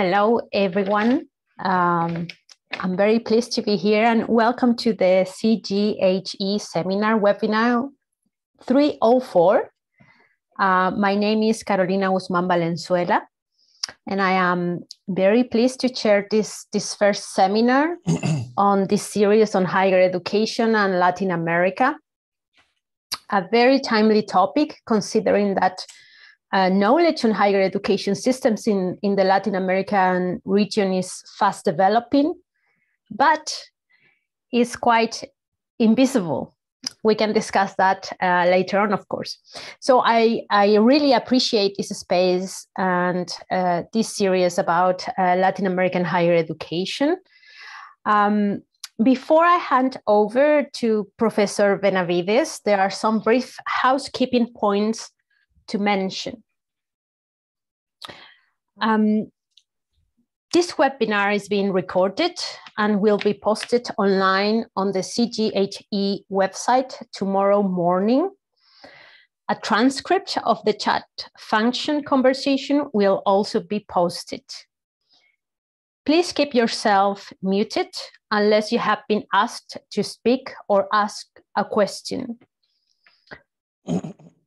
Hello, everyone. I'm very pleased to be here and welcome to the CGHE seminar webinar 304. My name is Carolina Guzmán Valenzuela, and I am very pleased to chair this first seminar on this series on higher education and Latin America. A very timely topic, considering that knowledge on higher education systems in the Latin American region is fast developing, but is quite invisible. We can discuss that later on, of course. So I really appreciate this space and this series about Latin American higher education. Before I hand over to Professor Benavides, there are some brief housekeeping points to mention. This webinar is being recorded and will be posted online on the CGHE website tomorrow morning. A transcript of the chat function conversation will also be posted. Please keep yourself muted unless you have been asked to speak or ask a question.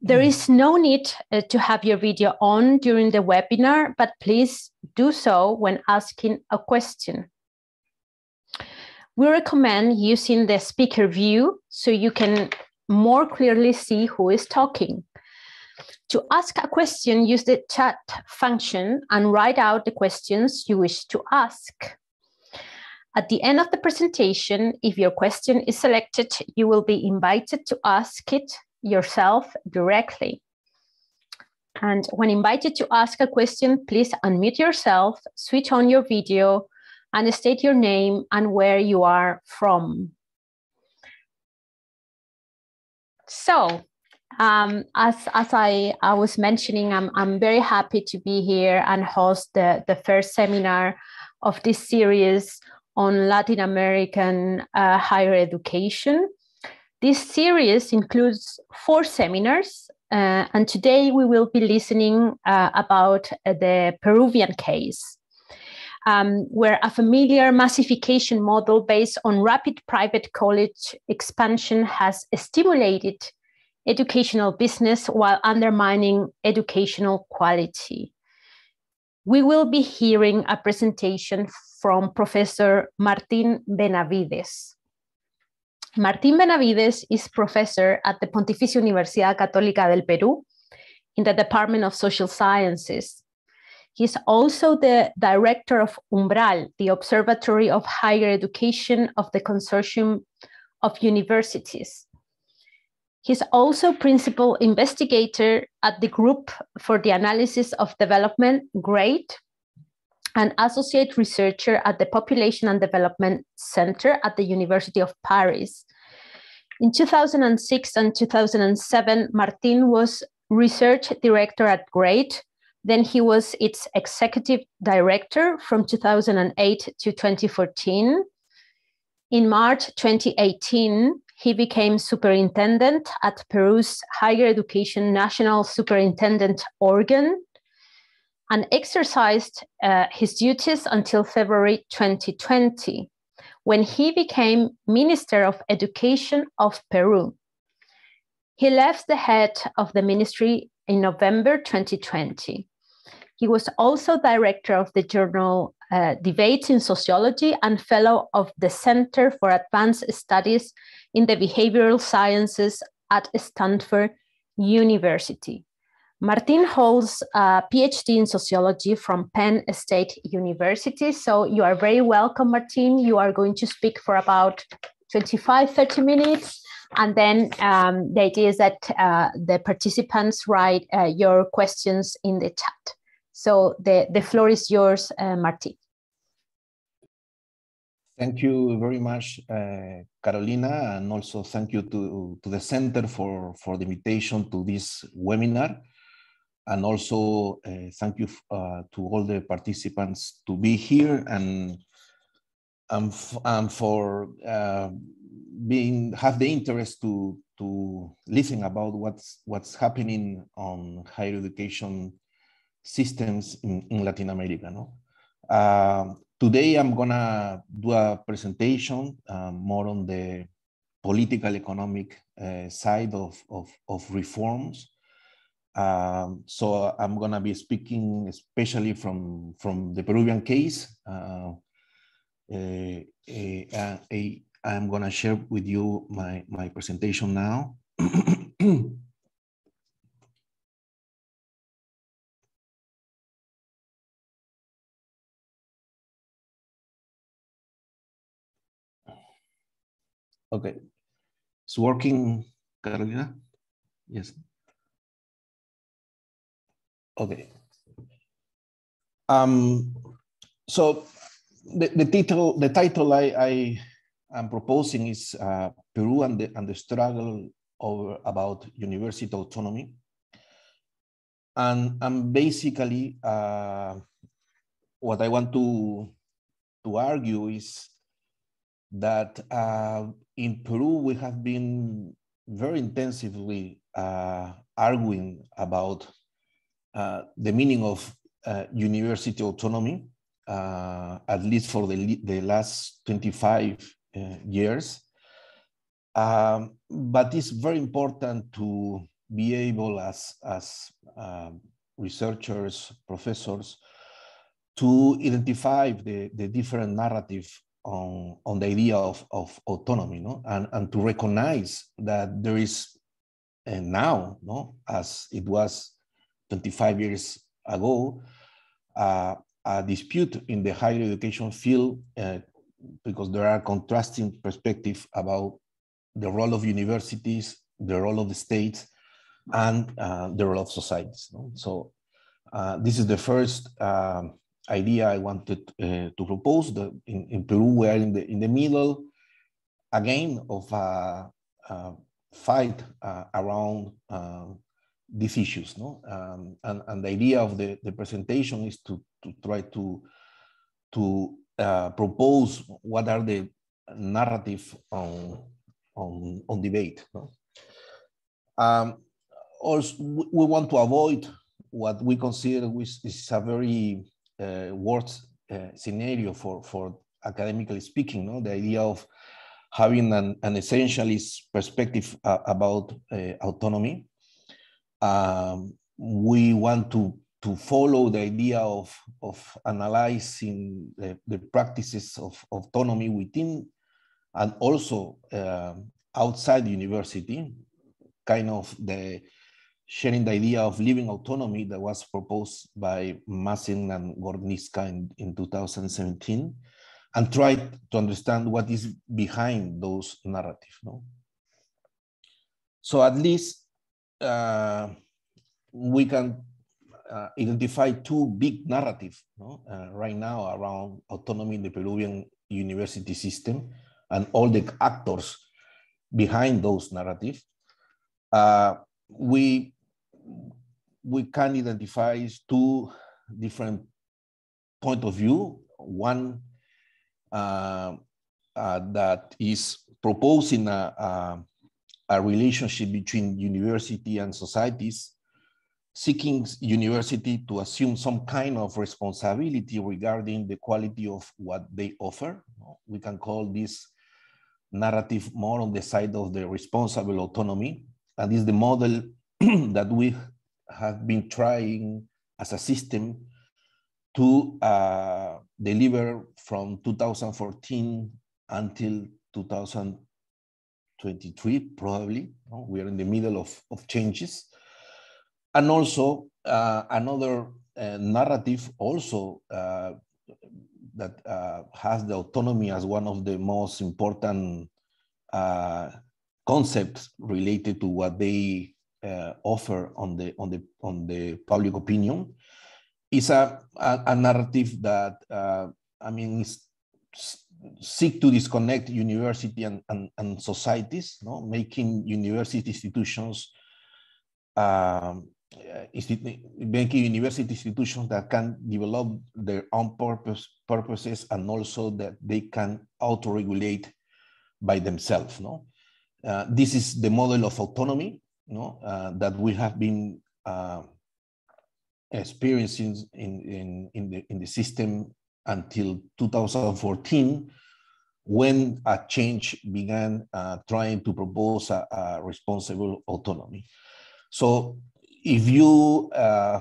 There is no need to have your video on during the webinar, but please do so when asking a question. We recommend using the speaker view so you can more clearly see who is talking. To ask a question, use the chat function and write out the questions you wish to ask. At the end of the presentation, if your question is selected, you will be invited to ask it yourself directly. And when invited to ask a question, please unmute yourself, switch on your video, and state your name and where you are from. So, as I was mentioning, I'm very happy to be here and host the first seminar of this series on Latin American higher education. This series includes 4 seminars, and today we will be listening about the Peruvian case, where a familiar massification model based on rapid private college expansion has stimulated educational business while undermining educational quality. We will be hearing a presentation from Professor Martín Benavides. Martín Benavides is professor at the Pontificia Universidad Católica del Peru in the Department of Social Sciences. He's also the director of Umbral, the Observatory of Higher Education of the Consortium of Universities. He's also principal investigator at the Group for the Analysis of Development, GREAT, and associate researcher at the Population and Development Center at the University of Paris. In 2006 and 2007, Martín was research director at GREAT. Then he was its executive director from 2008 to 2014. In March 2018, he became superintendent at Peru's Higher Education National Superintendent Organ and exercised his duties until February 2020, when he became Minister of Education of Peru. He left the head of the ministry in November 2020. He was also director of the journal Debates in Sociology and fellow of the Center for Advanced Studies in the Behavioral Sciences at Stanford University. Martín holds a PhD in sociology from Penn State University. So you are very welcome, Martín. You are going to speak for about 25-30 minutes. And then the idea is that the participants write your questions in the chat. So the floor is yours, Martín. Thank you very much, Carolina, and also thank you to the Center for the invitation to this webinar. And also thank you to all the participants to be here and for have the interest to listen about what's happening on higher education systems in Latin America. No? Today I'm gonna do a presentation more on the political economic side of reforms. So I'm gonna be speaking especially from the Peruvian case. I'm gonna share with you my presentation now. Okay, it's working, Carolina? Yes. Okay. So the title I am proposing is Peru and the struggle about university autonomy, and basically what I want to argue is that in Peru we have been very intensively arguing about the meaning of university autonomy, at least for the last 25 years. But it's very important to be able as researchers, professors, to identify the different narrative on the idea of autonomy, no? And to recognize that there is now, no, as it was 25 years ago, a dispute in the higher education field because there are contrasting perspectives about the role of universities, the role of the states, and the role of societies. No? So this is the first idea I wanted to propose. In Peru, we are in the middle, again, of a fight around these issues. No? And the idea of the presentation is to try to propose what are the narrative on debate. No? Also, we want to avoid what we consider is a very worst scenario for academically speaking, no? The idea of having an essentialist perspective about autonomy. We want to follow the idea of analyzing the practices of autonomy within and also outside the university, kind of sharing the idea of living autonomy that was proposed by Massin and Gorniska in 2017, and try to understand what is behind those narratives. No? So at least we can identify two big narratives, no? Right now around autonomy in the Peruvian university system and all the actors behind those narratives. We can identify two different points of view. One that is proposing a relationship between university and societies, seeking university to assume some kind of responsibility regarding the quality of what they offer. We can call this narrative more on the side of the responsible autonomy. And this is the model that we have been trying as a system to deliver from 2014 until 2023, probably. We are in the middle of changes. And also another narrative also that has the autonomy as one of the most important concepts related to what they offer on the public opinion, is a narrative that I mean seek to disconnect university and societies, no? Making university institutions making university institutions that can develop their own purposes, and also that they can auto-regulate by themselves. No? This is the model of autonomy, no? That we have been experiencing in the system until 2014, when a change began trying to propose a responsible autonomy. So if you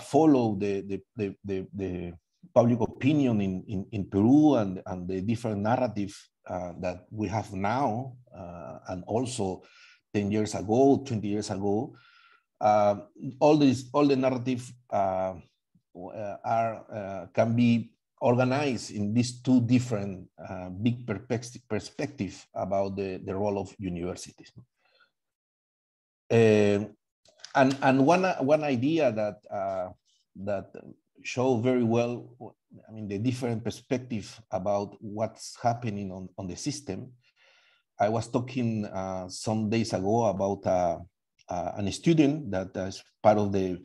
follow the public opinion in Peru and the different narrative that we have now, and also 10 years ago, 20 years ago, all the narrative can be organized in these two different big perspective about the role of universities. And one idea that show very well, I mean, the different perspective about what's happening on the system. I was talking some days ago about a student that is part of the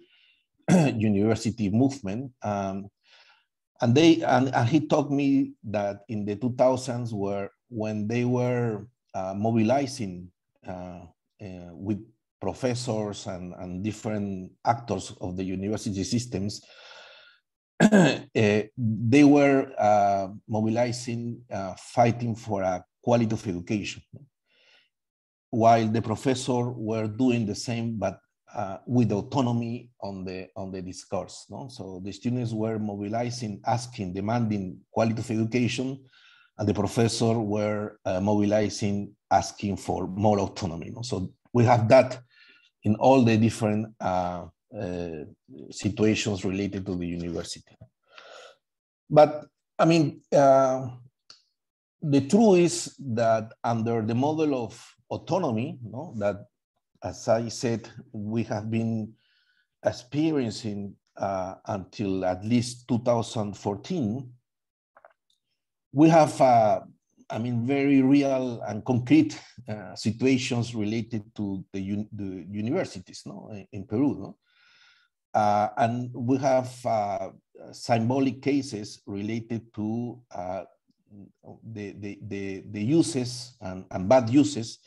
university movement. And he told me that in the 2000s, when they were mobilizing with professors and different actors of the university systems, they were mobilizing, fighting for a quality of education, while the professors were doing the same, but with autonomy on the discourse. No? So the students were mobilizing, asking, demanding quality of education, and the professors were mobilizing, asking for more autonomy. No? So we have that in all the different situations related to the university. But I mean, the truth is that under the model of autonomy, no, that, as I said, we have been experiencing until at least 2014, we have, I mean, very real and concrete situations related to the universities, no, in Peru, no? And we have symbolic cases related to the uses and bad uses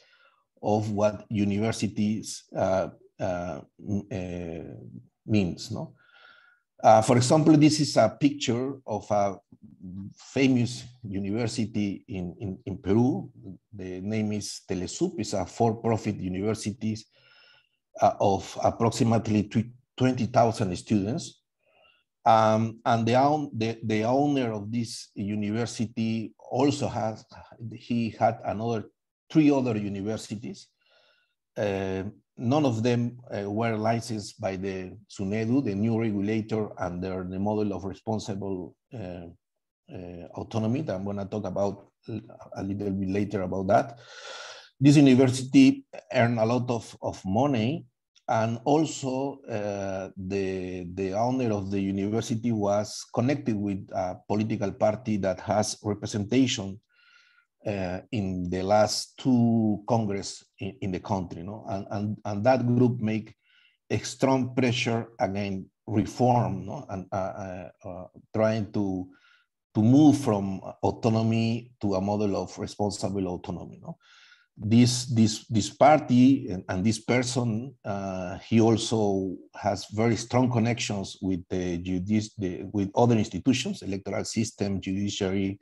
of what universities means. No? For example, this is a picture of a famous university in Peru. The name is Telesup. It's a for-profit university of approximately 20,000 students. And the owner of this university also had another 3 other universities. None of them were licensed by the SUNEDU, the new regulator, under the model of responsible autonomy that I'm going to talk about a little bit later about that. This university earned a lot of money, and also the owner of the university was connected with a political party that has representation in the last 2 Congress in the country, no? And that group make a strong pressure against reform, no? And trying to move from autonomy to a model of responsible autonomy, no? This party and this person, he also has very strong connections with with other institutions, electoral system, judiciary.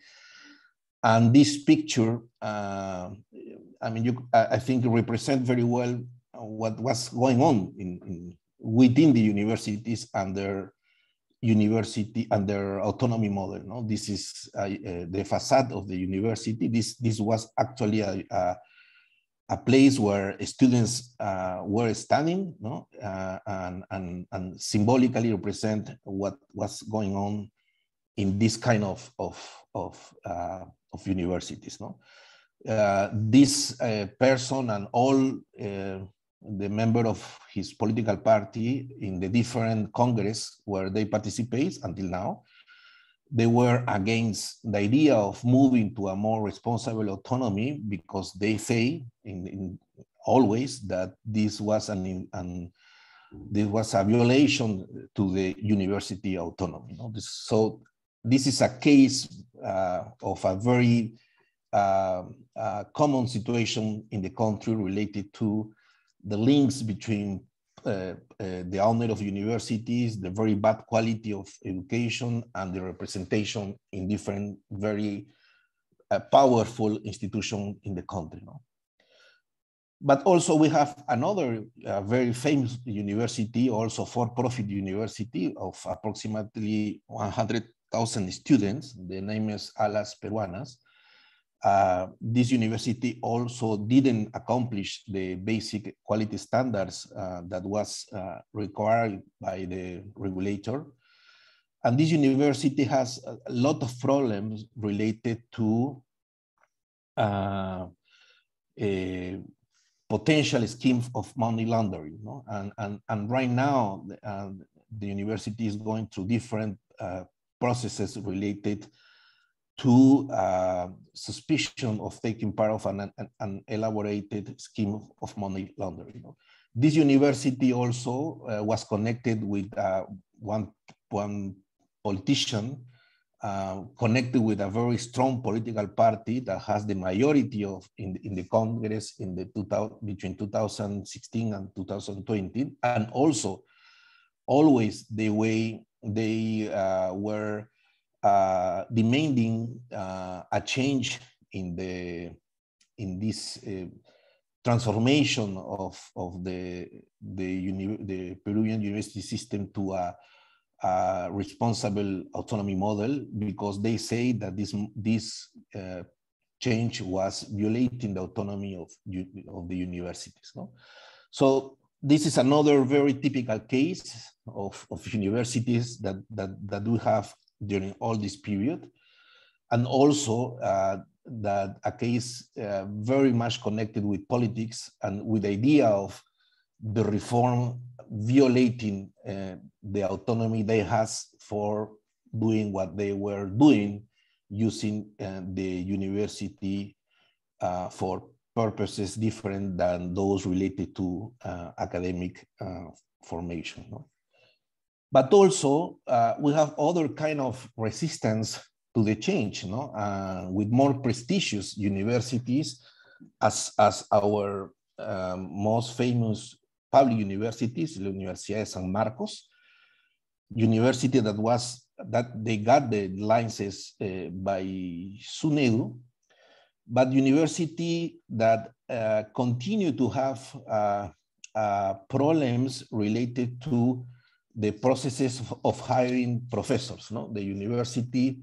And this picture, I mean, I think represent very well what was going on within the universities under autonomy model. No, this is the facade of the university. This was actually a place where students were standing, no, and symbolically represent what was going on in this kind of universities. No, this person and all the member of his political party in the different Congress where they participate until now, they were against the idea of moving to a more responsible autonomy, because they say always that this was this was a violation to the university autonomy. No? So this is a case of a very common situation in the country related to the links between the owner of universities, the very bad quality of education, and the representation in different very powerful institutions in the country. No? But also we have another very famous university, also for-profit university of approximately 100,000 students. The name is Alas Peruanas. This university also didn't accomplish the basic quality standards that was required by the regulator. And this university has a lot of problems related to a potential schemes of money laundering. No? And right now, the university is going through different processes related to suspicion of taking part of an elaborated scheme of money laundering. You know? This university also was connected with one politician connected with a very strong political party that has the majority in the Congress in the between 2016 and 2020, and also always the way they were demanding a change in this transformation of the Peruvian university system to a responsible autonomy model, because they say that this change was violating the autonomy of the universities. No? So this is another very typical case of universities that we have during all this period, and also that a case very much connected with politics and with the idea of the reform violating the autonomy they has for doing what they were doing, using the university for purposes different than those related to academic formation. No? But also we have other kind of resistance to the change, no? With more prestigious universities as our most famous public universities, the Universidad de San Marcos, university that they got the licenses by SUNEDU, but university that continue to have problems related to the processes of hiring professors. No? The university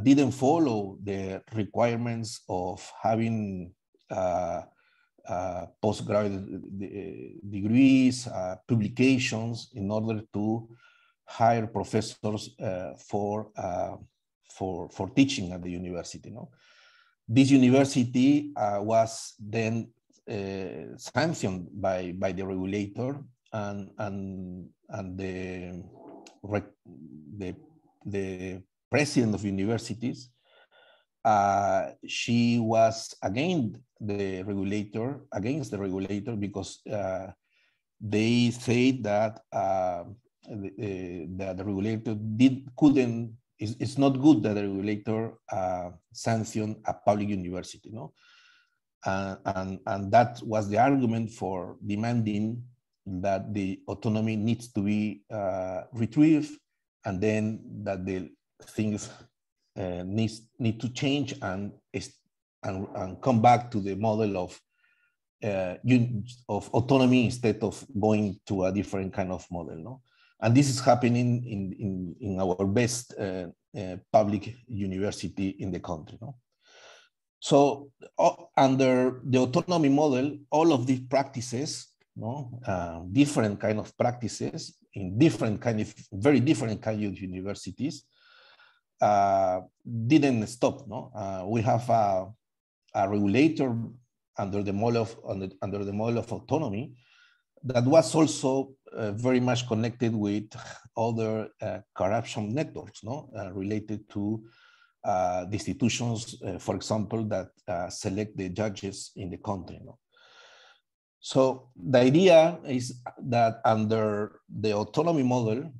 didn't follow the requirements of having postgraduate degrees, publications in order to hire professors for teaching at the university. No? This university was then sanctioned by the regulator, and the president of universities, she was against the regulator because they say that that the regulator it's not good that the regulator sanctioned a public university, no? And that was the argument for demanding that the autonomy needs to be retrieved, and then that the things need to change and come back to the model of autonomy instead of going to a different kind of model. No? And this is happening in our best public university in the country. No? So under the autonomy model, all of these practices, no, different kind of practices in different kind of very different kind of universities didn't stop. No, we have a regulator under the model of autonomy that was also very much connected with other corruption networks, no, related to the institutions, for example, that select the judges in the country. No? So the idea is that under the autonomy model,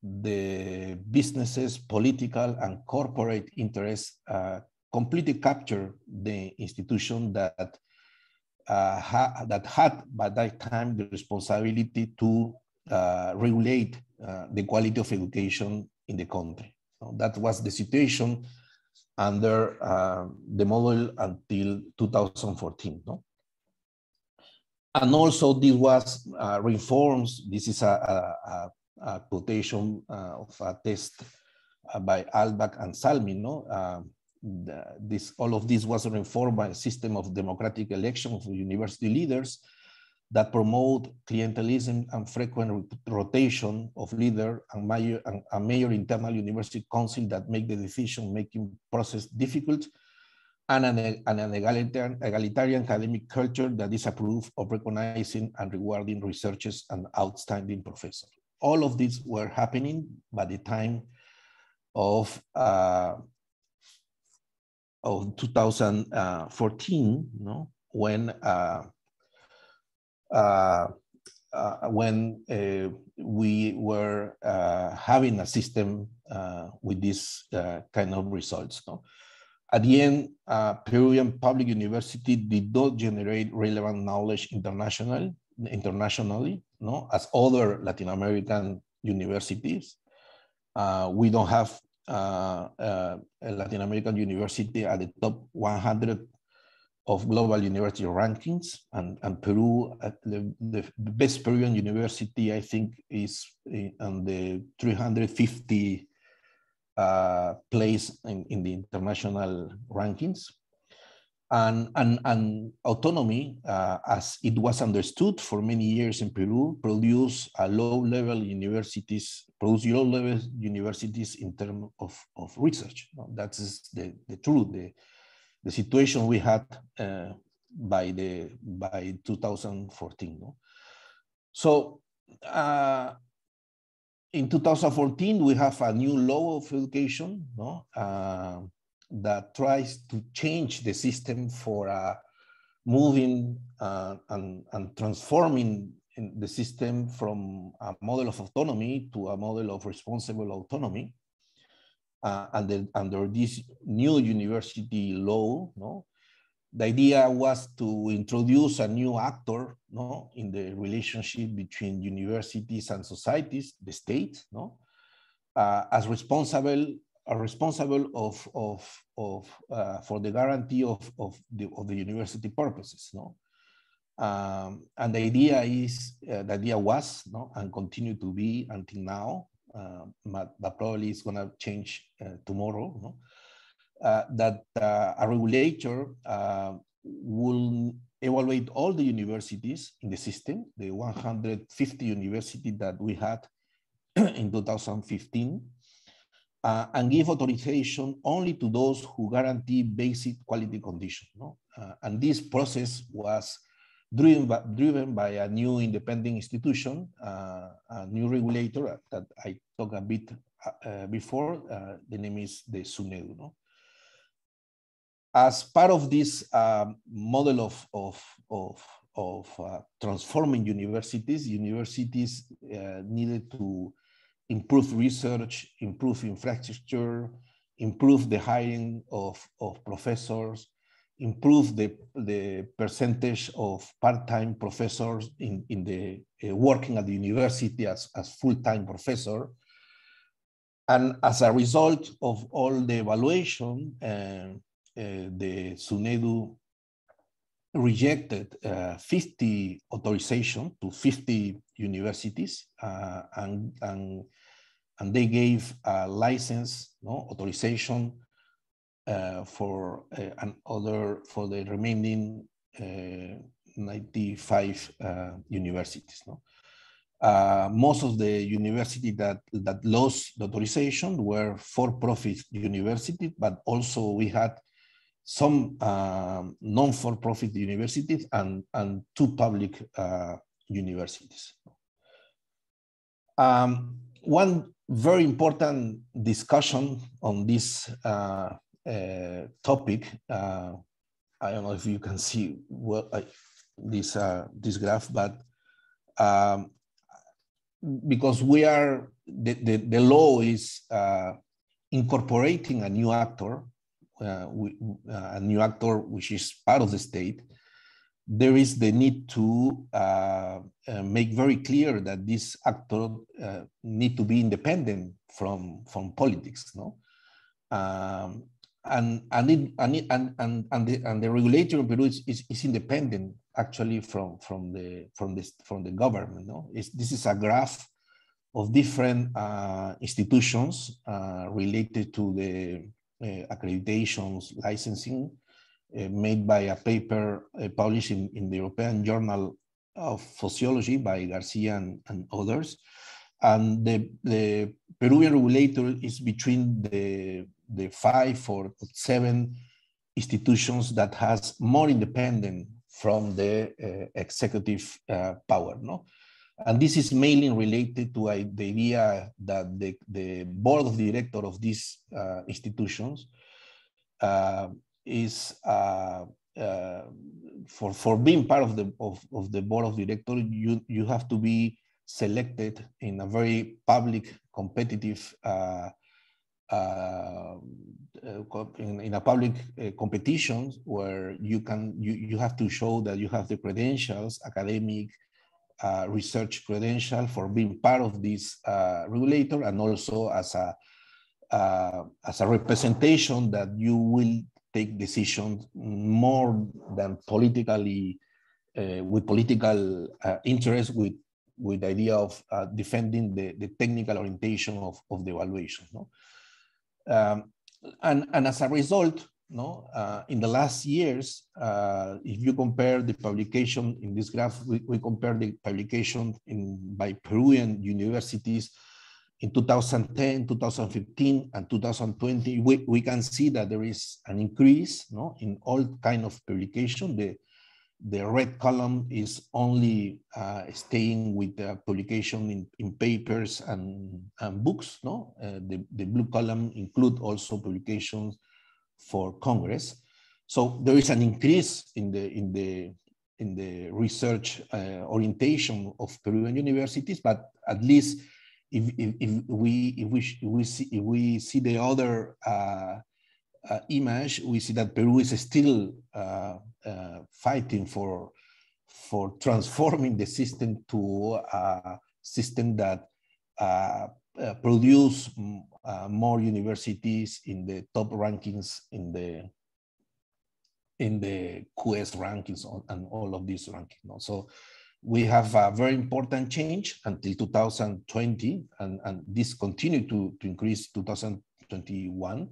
the businesses, political and corporate interests completely capture the institution that that had by that time the responsibility to regulate the quality of education in the country. So that was the situation under the model until 2014. No? And also this was reforms. This is a quotation of a test by Albach and Salmi. No? All of this was reformed by a system of democratic election for university leaders that promote clientelism and frequent rotation of leader and major internal university council that make the decision-making process difficult, and an egalitarian academic culture that is approved of recognizing and rewarding researchers and outstanding professors. All of these were happening by the time of 2014, no? When we were having a system with this kind of results. No? At the end, Peruvian public university did not generate relevant knowledge internationally, no? As other Latin American universities. We don't have a Latin American university at the top 100 of global university rankings, and Peru, the best Peruvian university, I think, is on the 350 place in the international rankings. And autonomy, as it was understood for many years in Peru, produce low-level universities in terms of research. That is the truth. The situation we had by 2014. No? So in 2014, we have a new law of education, no? That tries to change the system for moving and transforming the system from a model of autonomy to a model of responsible autonomy. And then under this new university law, no, the idea was to introduce a new actor, no, in the relationship between universities and societies, the state, no, as responsible for the guarantee of the university purposes, no. And the idea was, no, and continue to be until now. But probably it's going to change tomorrow, no? That a regulator will evaluate all the universities in the system, the 150 universities that we had in 2015, and give authorization only to those who guarantee basic quality conditions. No? And this process was driven by a new independent institution, a new regulator that I talked a bit before. The name is the SUNEDU. No? As part of this model of transforming universities needed to improve research, improve infrastructure, improve the hiring of professors, improve the percentage of part-time professors in the working at the university as full-time professor. And as a result of all the evaluation, the SUNEDU rejected 50 authorization to 50 universities, and they gave a license, no, authorization for the remaining 95 universities. No? Most of the universities that lost the authorization were for-profit universities, but also we had some non-for-profit universities and 2 public universities. One very important discussion on this topic, I don't know if you can see well this graph, but because we are the law is incorporating a new actor which is part of the state, there is the need to make very clear that these actors need to be independent from politics, no? And the regulator in Peru is independent actually from the government, no? This is a graph of different institutions related to the accreditations, licensing, made by a paper published in the European Journal of Sociology by Garcia and others. And the Peruvian regulator is between the 5 or 7 institutions that has more independent from the executive power, no? And this is mainly related to the idea that the board of directors of these institutions is for being part of the board of directors, you have to be selected in a very public, competitive, in a public competition where you have to show that you have the credentials, academic, research credential for being part of this regulator, and also as a representation that you will take decisions more than politically, with political interest, with the idea of defending the technical orientation of the evaluation, no? And as a result, no, in the last years, if you compare the publication in this graph, we compare the publication by Peruvian universities in 2010, 2015, and 2020, we can see that there is an increase, no, in all kind of publication. The red column is only staying with the publication in papers and books, no? The blue column include also publications for Congress. So there is an increase in the research orientation of Peruvian universities, but at least if we see the other image, we see that Peru is still fighting for transforming the system to a system that produce more universities in the top rankings in the QS rankings and all of these rankings. So we have a very important change until 2020, and this continued to increase 2021.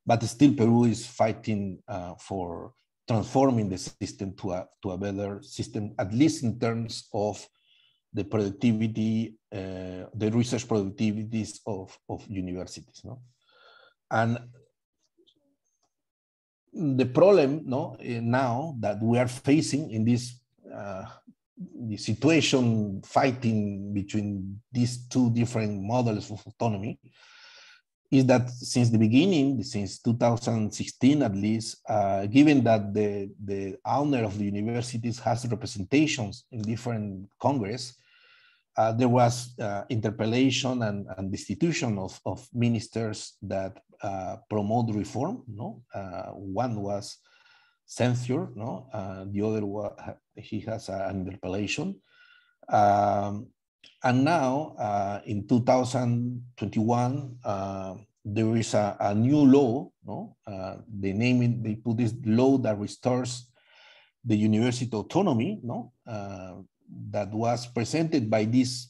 But still, Peru is fighting for transforming the system to a better system, at least in terms of the productivity, the research productivities of universities, no? And the problem, no, now that we are facing in this the situation fighting between these two different models of autonomy, is that since the beginning, since 2016 at least, given that the owner of the universities has representations in different Congress, there was interpellation and destitution of ministers that promote reform, no? One was censure, no? The other was, he has an interpellation. And now, in 2021, there is a new law, no? They put this law that restores the university autonomy, no? That was presented by this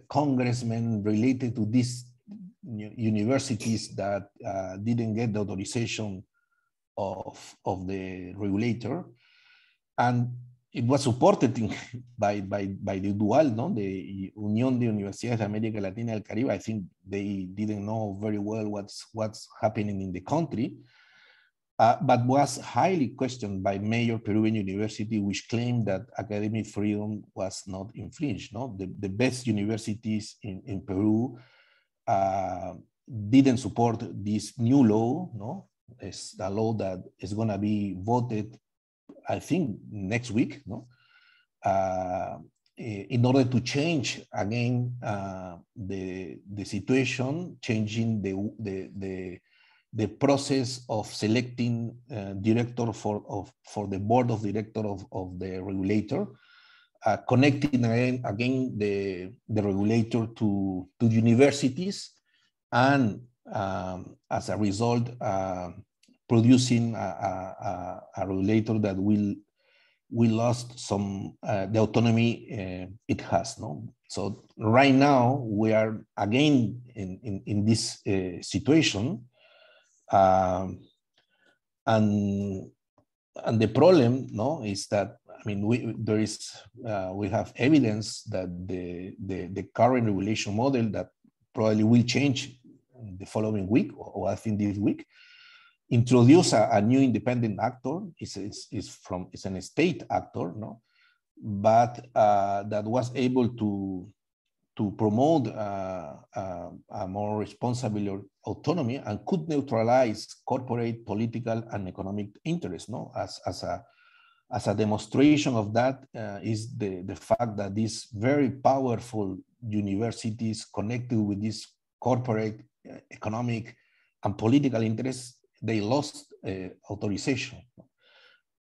congressman related to these universities that didn't get the authorization of the regulator. And it was supported by the DUAL, no? The Unión de Universidades de América Latina y el Caribe. I think they didn't know very well what's happening in the country, but was highly questioned by major Peruvian university, which claimed that academic freedom was not infringed, no? The best universities in Peru didn't support this new law, no? It's a law that is gonna be voted, I think, next week, no? In order to change again the situation, changing the process of selecting director for the board of director of the regulator, connecting again the regulator to universities, and as a result, producing a regulator that will lost some the autonomy it has. No, so right now we are again in this situation, and the problem, no, is that, I mean, we have evidence that the current regulation model that probably will change the following week, or I think this week, introduce a new independent actor. It's an state actor, no, but that was able to promote a more responsible autonomy and could neutralize corporate, political, and economic interests. No, as a demonstration of that is the fact that these very powerful universities connected with these corporate, economic, and political interests, they lost authorization.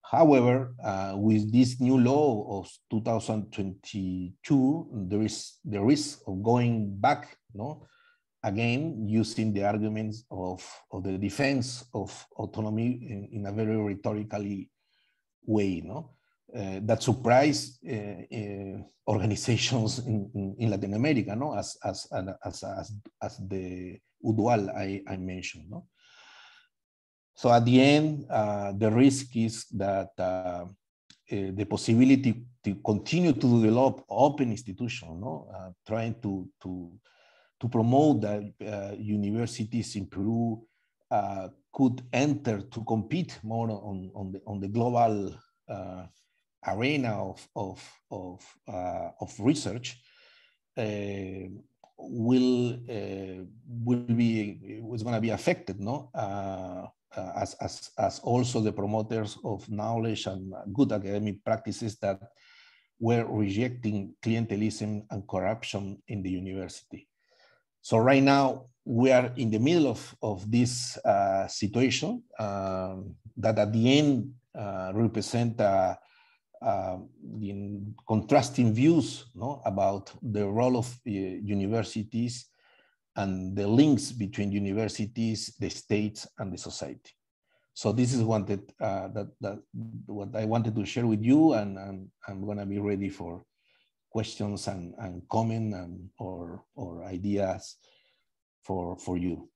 However, with this new law of 2022, there is the risk of going back, no, again, using the arguments of the defense of autonomy in a very rhetorically way, no, that surprised organizations in Latin America, no, as the UDUAL I mentioned, no. So at the end, the risk is that the possibility to continue to develop open institutions, no? Trying to promote that universities in Peru could enter to compete more on the global arena of research, was going to be affected, no? As also the promoters of knowledge and good academic practices that were rejecting clientelism and corruption in the university. So right now we are in the middle of this situation that at the end represent contrasting views, no, about the role of universities and the links between universities, the states, and the society. So this is what I wanted to share with you, and I'm going to be ready for questions and comment or ideas for you.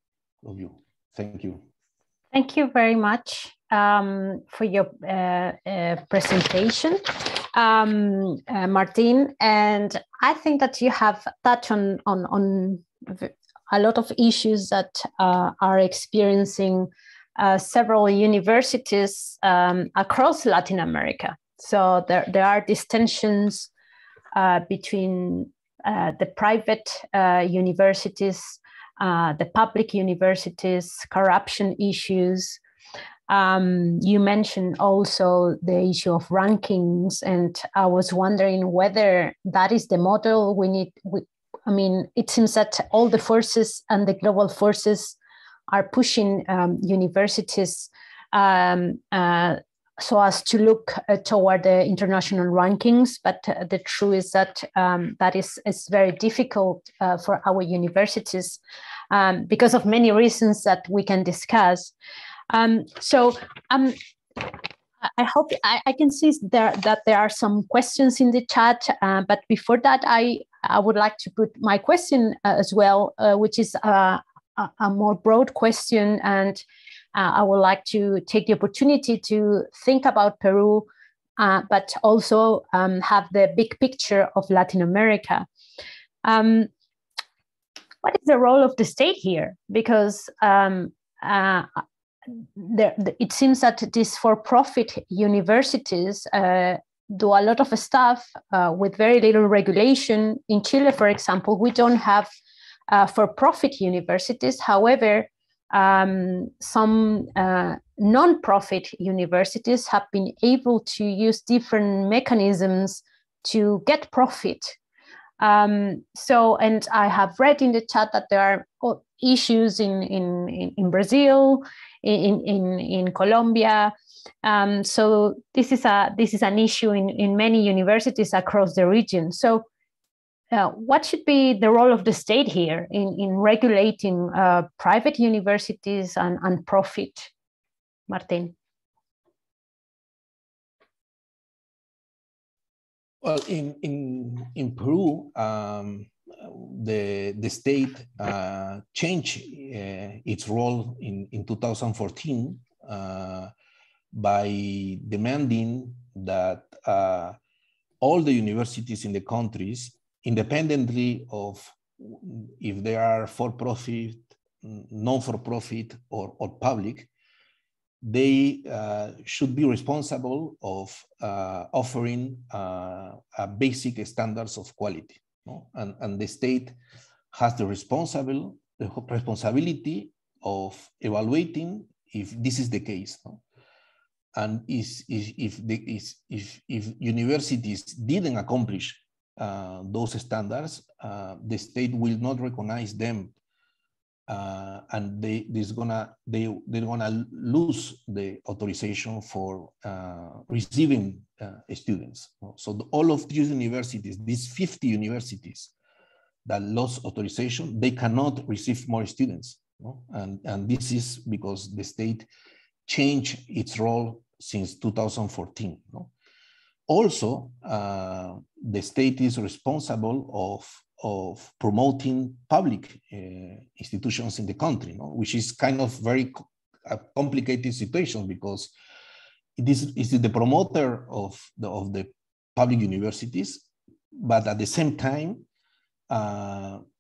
Thank you. Thank you very much for your presentation, Martin. And I think that you have touched on a lot of issues that are experiencing several universities across Latin America. So there are these tensions between the private universities, the public universities, corruption issues. You mentioned also the issue of rankings, and I was wondering whether that is the model we need. I mean, it seems that all the forces and the global forces are pushing universities so as to look toward the international rankings. But the truth is that that is very difficult for our universities because of many reasons that we can discuss. I hope I can see that there are some questions in the chat, but before that, I would like to put my question as well, which is a more broad question, and I would like to take the opportunity to think about Peru, but also have the big picture of Latin America. What is the role of the state here? Because it seems that these for-profit universities do a lot of stuff with very little regulation. In Chile, for example, we don't have for-profit universities. However, some non-profit universities have been able to use different mechanisms to get profit. And I have read in the chat that there are issues in Brazil, in Colombia. So this is an issue in many universities across the region. So what should be the role of the state here in regulating private universities and profit, Martin? Well, in Peru, the state changed its role in 2014 by demanding that all the universities in the countries, independently of if they are for-profit, non-for-profit, or public, they should be responsible of offering basic standards of quality. No? And the state has the responsibility of evaluating if this is the case. No? And if universities didn't accomplish those standards, the state will not recognize them, and they're gonna lose the authorization for receiving students. So all of these universities, these 50 universities that lost authorization, they cannot receive more students. No? And this is because the state changed its role since 2014. No? Also, the state is responsible of promoting public institutions in the country, no? Which is kind of very complicated situation, because it is the promoter of the public universities, but at the same time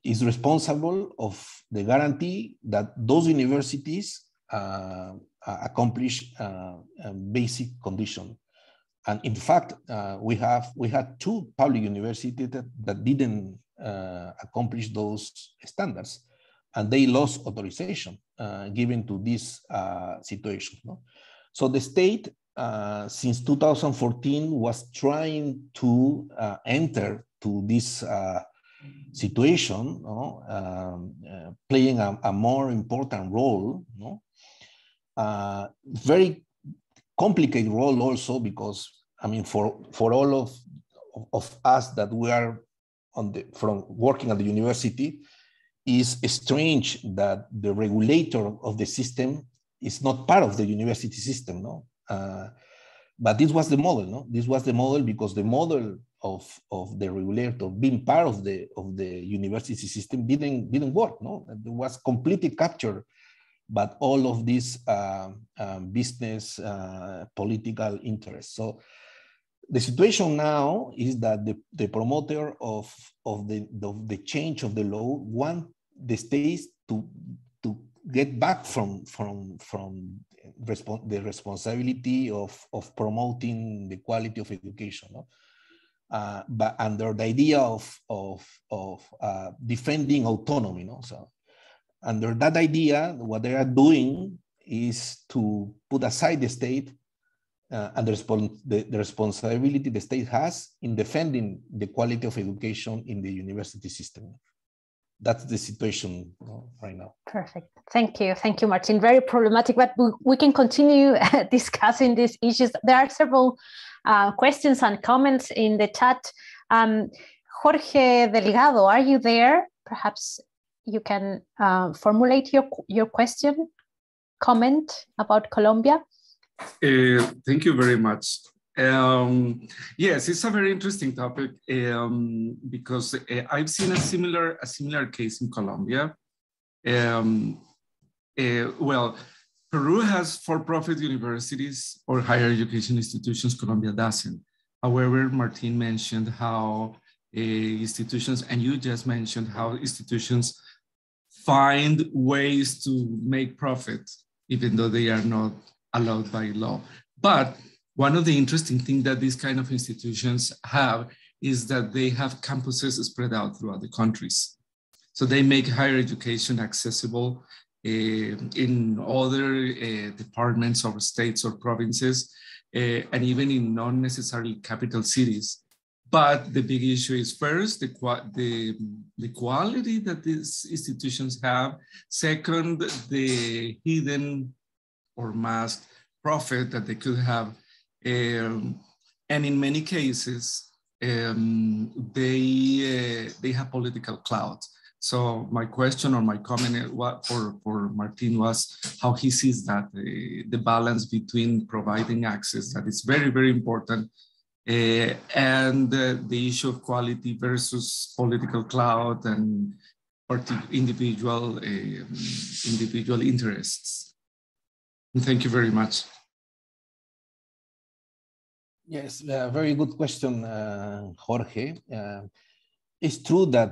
is responsible of the guarantee that those universities accomplish a basic condition. And in fact, we had two public universities that didn't accomplish those standards, and they lost authorization given to this situation. No? So the state, since 2014, was trying to enter to this situation, no? Playing a more important role, no? Very complicated role also, because I mean, for all of us that we are from working at the university, is strange that the regulator of the system is not part of the university system, no? But this was the model, no? This was the model because the model of the regulator being part of the university system didn't work, no? It was completely captured, but all of these business, political interests. So the situation now is that the promoter of the change of the law want the states to get back from the responsibility of promoting the quality of education, no? But under the idea of defending autonomy, no? So under that idea, what they are doing is to put aside the state and the responsibility the state has in defending the quality of education in the university system. That's the situation right now. Perfect. Thank you, Martin. Very problematic, but we can continue discussing these issues. There are several questions and comments in the chat. Jorge Delgado, are you there? Perhaps you can formulate your question, comment about Colombia. Thank you very much. Yes, it's a very interesting topic because I've seen a similar case in Colombia. Well, Peru has for-profit universities or higher education institutions. Colombia doesn't. However, Martin mentioned how institutions, and you just mentioned how institutions find ways to make profit, even though they are not allowed by law. But one of the interesting things that these kind of institutions have is that they have campuses spread out throughout the countries. So they make higher education accessible in other departments or states or provinces, and even in not necessarily capital cities. But the big issue is first, the quality that these institutions have. Second, the hidden or masked profit that they could have. And in many cases, they have political clout. So my question or my comment for Martin was how he sees that, the balance between providing access, that is very, very important, and the issue of quality versus political clout and individual interests. And thank you very much. Yes, very good question, Jorge. It's true that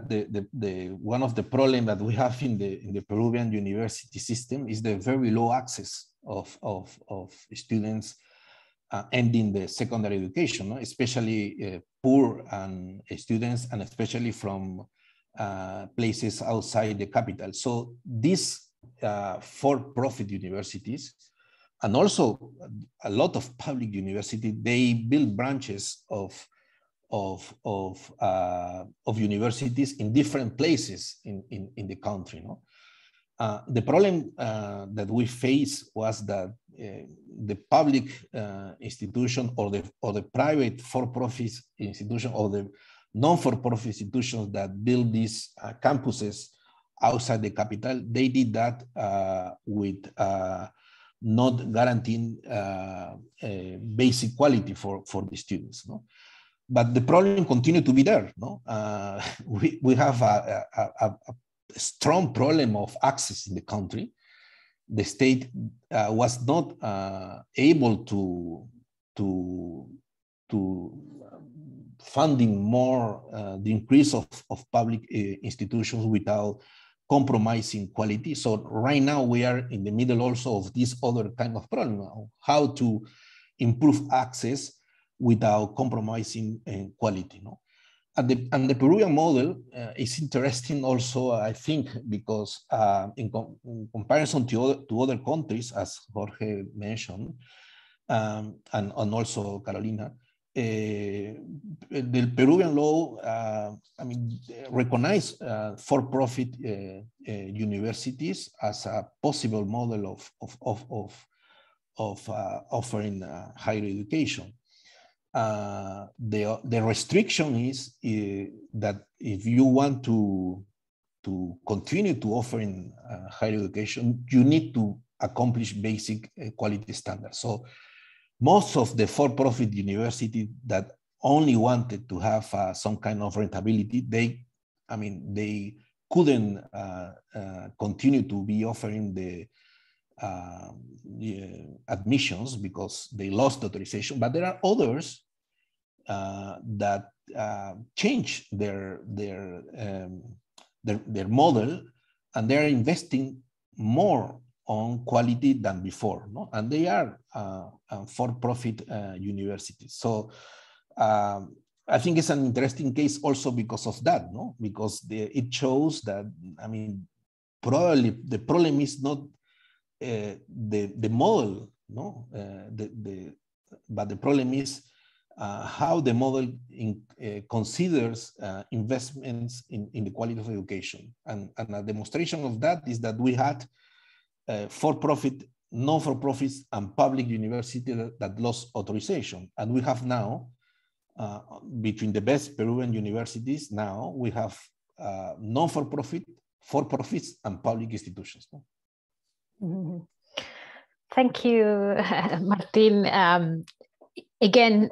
one of the problems that we have in the Peruvian university system is the very low access of students ending the secondary education, no? Especially poor and students, and especially from places outside the capital. So these for-profit universities, and also a lot of public universities, they build branches of universities in different places in the country. No? The problem that we faced was that the public institution or the private for-profit institution or the non-for-profit institutions that build these campuses outside the capital, they did that with not guaranteeing basic quality for the students. No? But the problem continued to be there. No? We have a strong problem of access in the country. The state was not able to funding more the increase of public institutions without compromising quality. So right now we are in the middle also of this other kind of problem, how to improve access without compromising quality. No? And the Peruvian model is interesting also, I think, because in comparison to other countries, as Jorge mentioned, and also Carolina, the Peruvian law, recognize for-profit universities as a possible model of offering higher education. The restriction is that if you want to continue to offer in higher education, you need to accomplish basic quality standards. So most of the for-profit universities that only wanted to have some kind of rentability, they couldn't continue to be offering the admissions because they lost the authorization. But there are others that change their model, and they're investing more on quality than before, no? And they are for-profit universities. So I think it's an interesting case also because of that, no? Because it shows that, probably the problem is not the model, no? But the problem is how the model considers investments in the quality of education. And a demonstration of that is that we had for-profit, non-for-profits, and public universities that lost authorization. And we have now, between the best Peruvian universities, now we have non-for-profit, for-profits, and public institutions. No? Mm-hmm. Thank you, Martin. Again,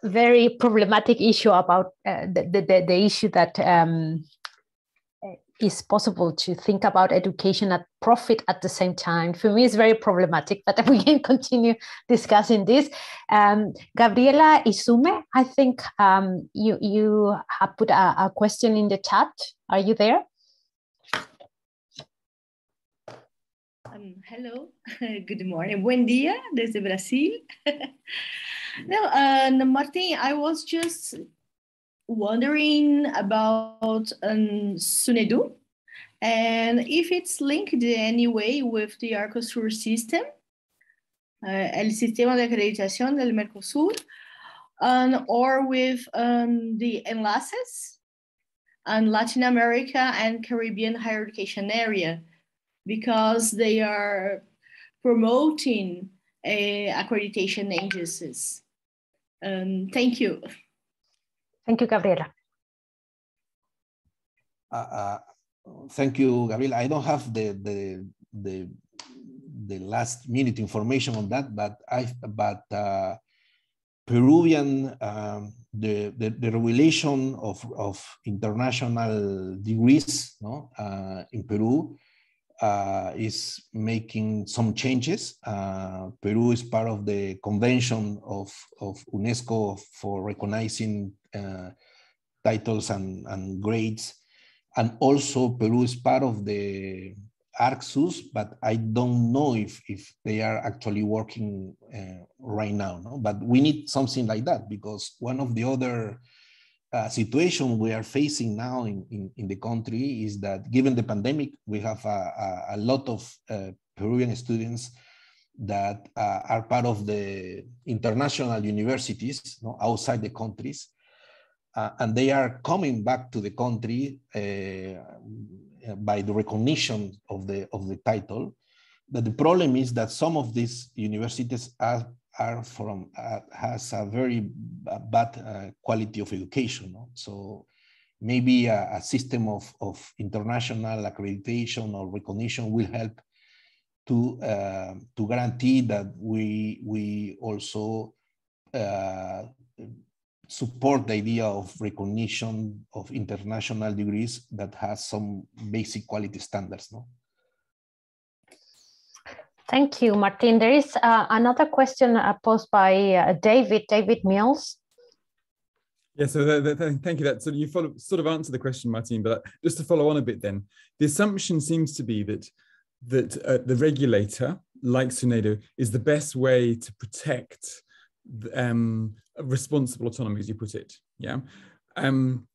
very problematic issue about the issue that is possible to think about education at profit at the same time. For me, it's very problematic, but we can continue discussing this. Gabriela Izume, I think you have put a question in the chat. Are you there? Hello, good morning. Buen día desde Brasil. No, Martin, I was just wondering about SUNEDU and if it's linked in any way with the Mercosur system, el sistema de acreditación del Mercosur, or with the enlaces and Latin America and Caribbean higher education area, because they are promoting accreditation agencies. Thank you. Thank you, Gabriela. Thank you, Gabriela. I don't have the last minute information on that, but Peruvian the regulation of international degrees, no, in Peru is making some changes. Peru is part of the convention of UNESCO for recognizing titles and grades. And also Peru is part of the Arxus, but I don't know if they are actually working right now. No? But we need something like that, because one of the other situation we are facing now in the country is that, given the pandemic, we have a lot of Peruvian students that are part of the international universities, no, outside the countries, and they are coming back to the country by the recognition of the title. But the problem is that some of these universities has a very bad quality of education. No? So maybe a system of international accreditation or recognition will help to guarantee that we also support the idea of recognition of international degrees that has some basic quality standards. No? Thank you, Martin. There is another question posed by David Mills. Yeah, so thank you. So you sort of answered the question, Martin, but just to follow on a bit then, the assumption seems to be that the regulator, like SUNEDU, is the best way to protect responsible autonomy, as you put it. Yeah. And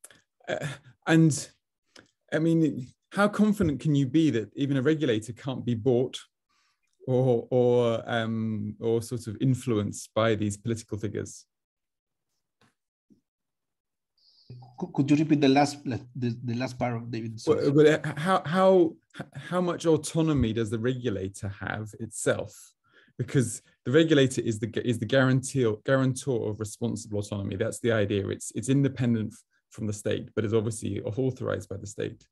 I mean, how confident can you be that even a regulator can't be bought or sort of influenced by these political figures? Could you repeat the last part of David? Well, how much autonomy does the regulator have itself? Because the regulator is the guarantor of responsible autonomy. That's the idea. It's independent from the state, but is obviously authorized by the state.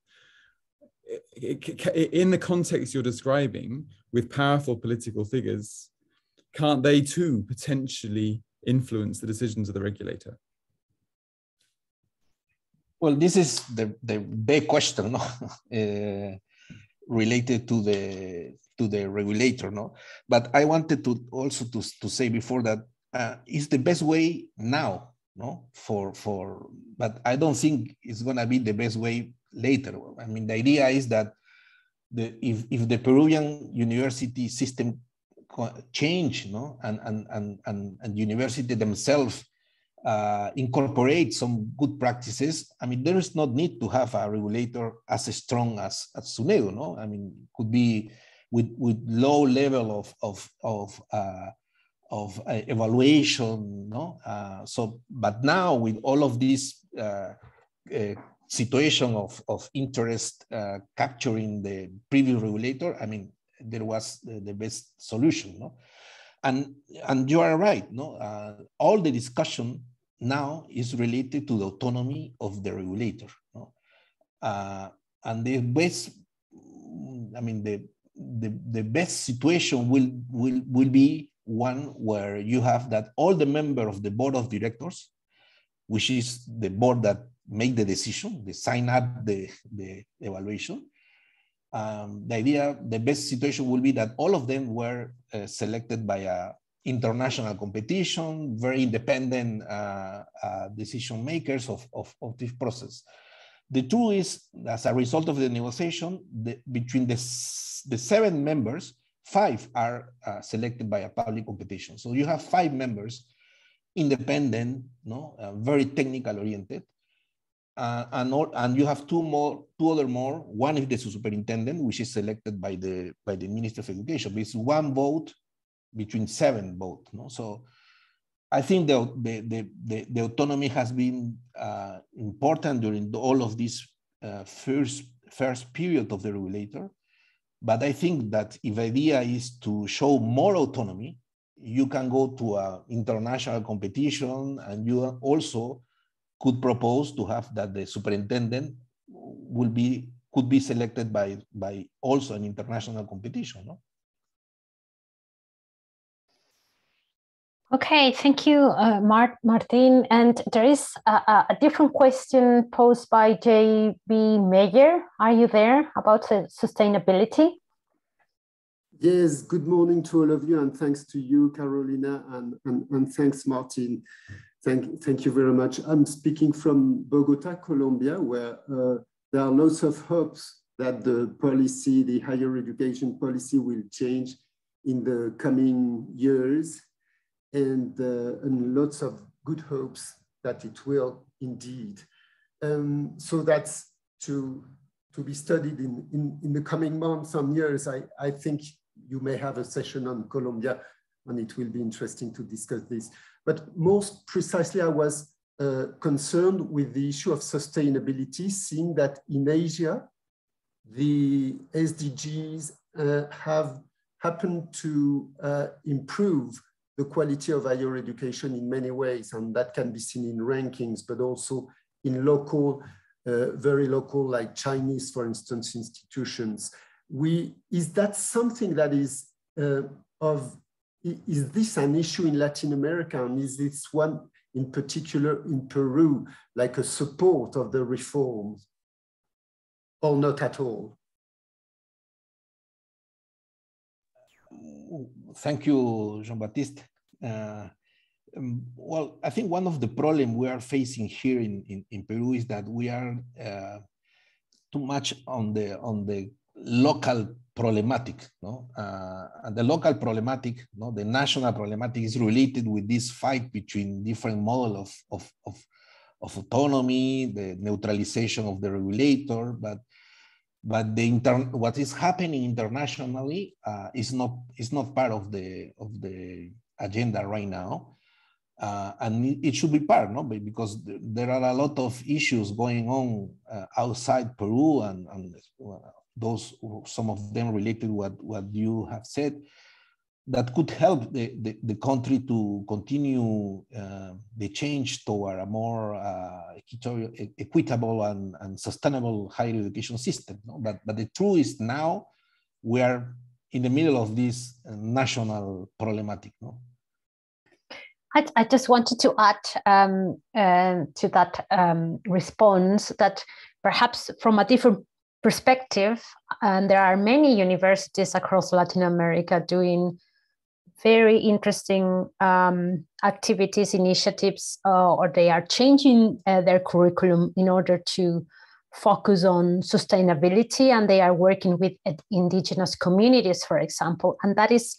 In the context you're describing, with powerful political figures, can't they too potentially influence the decisions of the regulator? Well, this is the big question, no? Related to the regulator, no? But I wanted to also to say before that it's the best way now, no? But I don't think it's gonna be the best way later. I mean, the idea is that if the Peruvian university system change, no, and university themselves incorporate some good practices, I mean, there is no need to have a regulator as strong as SUNEDU, no? I mean, could be with low level of evaluation, no? But now with all of this situation of interest capturing the previous regulator, I mean, there was the best solution, no? And you are right, no? All the discussion now is related to the autonomy of the regulator, no? And the best, I mean, the best situation will be one where you have that all the members of the board of directors, which is the board that make the decision, they sign up the evaluation. The best situation will be that all of them were selected by a international competition, very independent decision makers of this process. The truth is, as a result of the negotiation, between the 7 members, 5 are selected by a public competition. So you have 5 members, independent, no, very technical oriented, and you have 2 other more. One is the superintendent, which is selected by the Minister of Education. It's 1 vote between 7 votes. No? So I think the autonomy has been important during all of this first period of the regulator. But I think that if the idea is to show more autonomy, you can go to an international competition, and you also could propose to have that the superintendent could be selected by also an international competition. No? Okay, thank you, Martin. And there is a different question posed by J.B. Meyer. Are you there, about sustainability? Yes, good morning to all of you, and thanks to you, Carolina, and thanks, Martin. Thank you very much. I'm speaking from Bogota, Colombia, where there are lots of hopes that the policy, the higher education policy, will change in the coming years. And lots of good hopes that it will indeed. So that's to be studied in the coming months and years. I think you may have a session on Colombia, and it will be interesting to discuss this. But most precisely, I was concerned with the issue of sustainability, seeing that in Asia, the SDGs have happened to improve the quality of higher education in many ways, and that can be seen in rankings, but also in local, very local, like Chinese, for instance, institutions. Is that something that is is this an issue in Latin America, and is this one in particular in Peru, like a support of the reforms, or not at all? Thank you, Jean-Baptiste. Well, I think one of the problems we are facing here in Peru is that we are too much on the local problematic. No? And the local problematic, no, the national problematic, is related with this fight between different models of autonomy, the neutralization of the regulator, but what is happening internationally is not part of the agenda right now, and it should be part, no, because there are a lot of issues going on outside Peru, and some of them related to what you have said, that could help the country to continue the change toward a more equitable and sustainable higher education system. No? But the truth is now we are in the middle of this national problematic. No? I just wanted to add to that response that perhaps from a different perspective, and there are many universities across Latin America doing very interesting activities, initiatives, or they are changing their curriculum in order to focus on sustainability, and they are working with indigenous communities, for example. And that is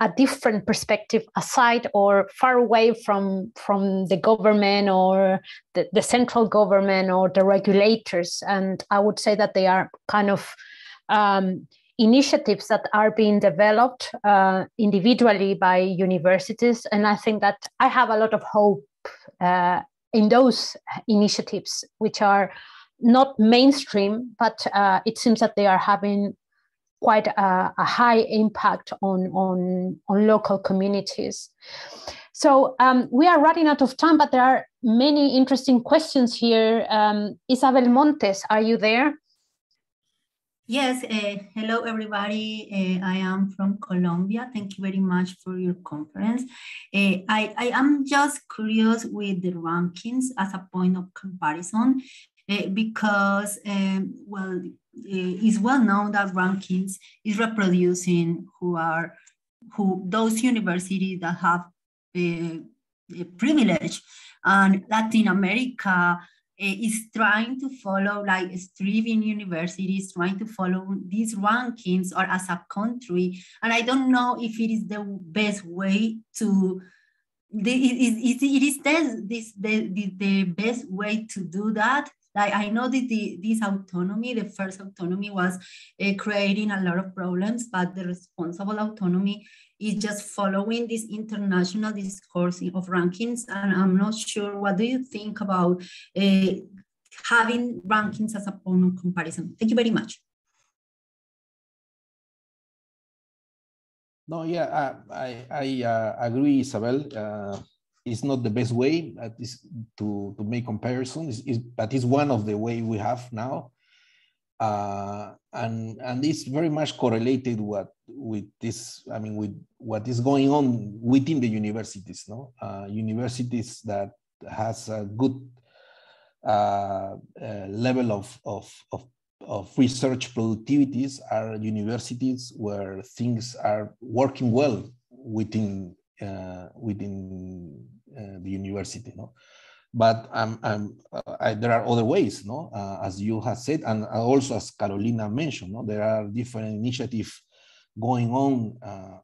a different perspective aside or far away from the government or the central government or the regulators. And I would say that they are kind of initiatives that are being developed individually by universities. And I think that I have a lot of hope in those initiatives, which are not mainstream, but it seems that they are having quite a high impact on local communities. So we are running out of time, but there are many interesting questions here. Isabel Montes, are you there? Yes, hello everybody. I am from Colombia. Thank you very much for your conference. I am just curious with the rankings as a point of comparison because, well, it's well known that rankings is reproducing those universities that have a privilege, and Latin America is trying to follow, like striving universities, trying to follow these rankings or as a country. And I don't know if it is the best way to, the best way to do that, Like, I know that this autonomy, the first autonomy, was creating a lot of problems, but the responsible autonomy is just following this international discourse of rankings. And I'm not sure, what do you think about having rankings as a point of comparison? Thank you very much. No, yeah, I agree, Isabel. It's not the best way to make comparisons, but it's one of the way we have now. And it's very much correlated with this, I mean, with what is going on within the universities, no? Universities that has a good level of research productivities are universities where things are working well within the university, no? But there are other ways, no? As you have said, and also as Carolina mentioned, no? There are different initiatives going on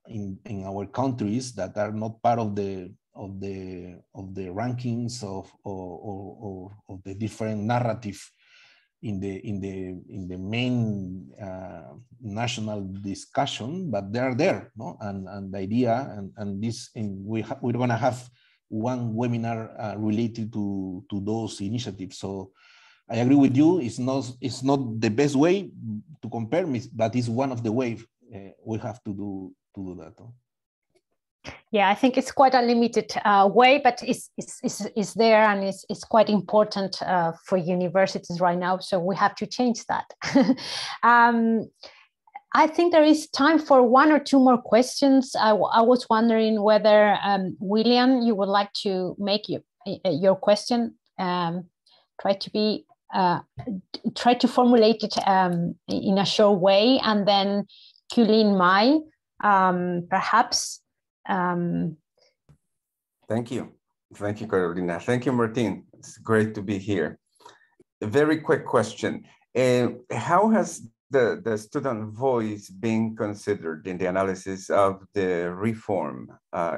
in our countries that are not part of the rankings of the different narrative in the main national discussion, but they are there, no? And the idea and this, we're going to have one webinar related to those initiatives. So I agree with you. It's not the best way to compare, but it's one of the ways we have to do that. Yeah, I think it's quite a limited way, but it's there, and it's quite important for universities right now. So we have to change that. I think there is time for one or two more questions. I was wondering whether, William, you would like to make your question, try to formulate it in a short way, and then Kulin Mai, perhaps. Thank you, Carolina. Thank you, Martin. It's great to be here. A very quick question. How has the student voice being considered in the analysis of the reform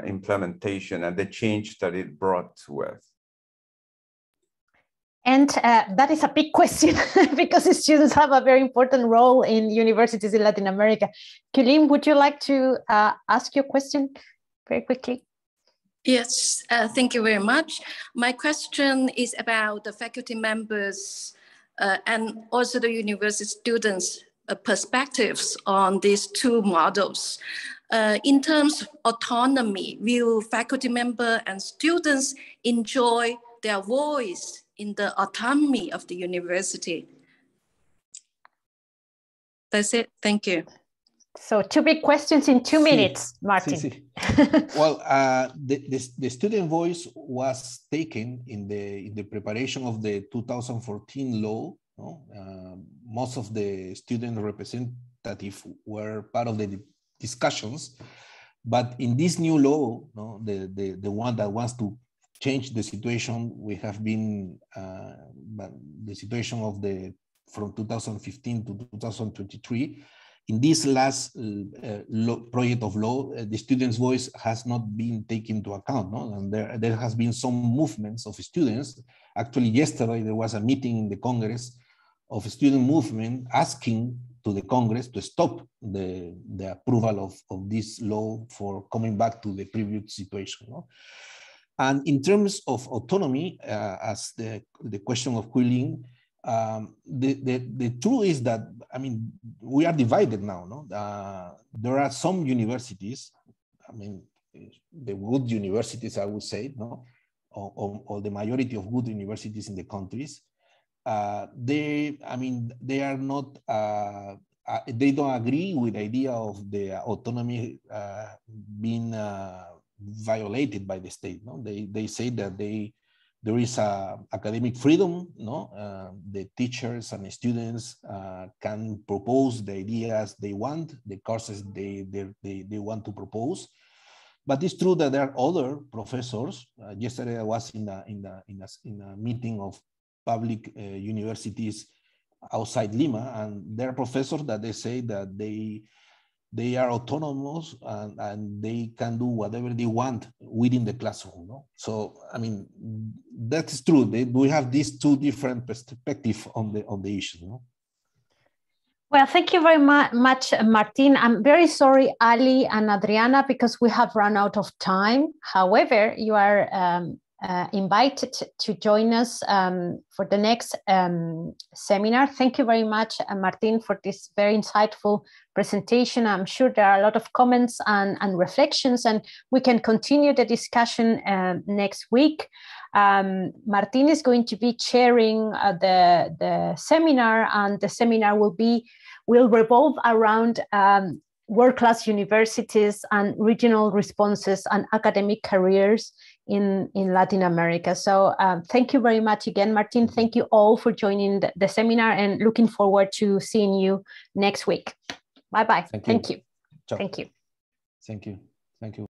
implementation and the change that it brought with? And that is a big question because the students have a very important role in universities in Latin America. Kulin, would you like to ask your question very quickly? Yes, thank you very much. My question is about the faculty members and also the university students' perspectives on these two models. In terms of autonomy, will faculty members and students enjoy their voice in the autonomy of the university? That's it. Thank you. So 2 big questions in 2 minutes, Martin. Well, the student voice was taken in the preparation of the 2014 law. No? Most of the student representatives were part of the discussions, but in this new law, no, the one that wants to change the situation, we have been the situation of from 2015 to 2023. In this last project of law, the students' voice has not been taken into account, no? And there has been some movements of students. Actually, yesterday there was a meeting in the Congress of a student movement asking to the Congress to stop the approval of this law for coming back to the previous situation, no? And in terms of autonomy, as the question of Quilling, the truth is that, I mean, we are divided now, no? There are some universities, I mean, the good universities, I would say, no? Or the majority of good universities in the countries, they are not, they don't agree with the idea of the autonomy being violated by the state, no? They say that there is academic freedom, no? The teachers and the students can propose the ideas they want, the courses they want to propose. But it's true that there are other professors. Yesterday I was in a meeting of public universities outside Lima, and there are professors that they say that they are autonomous and they can do whatever they want within the classroom. No? So, I mean, that is true. We have these two different perspectives on the issue. No? Well, thank you very much, Martin. I'm very sorry, Ali and Adriana, because we have run out of time. However, you are invited to join us for the next seminar. Thank you very much, Martin, for this very insightful presentation. I'm sure there are a lot of comments and reflections, and we can continue the discussion next week. Martin is going to be chairing the seminar, and the seminar will revolve around world-class universities and regional responses and academic careers in Latin America. So thank you very much again, Martin. Thank you all for joining the seminar, and looking forward to seeing you next week. Bye-bye. Thank you. Ciao. Thank you. Thank you. Thank you.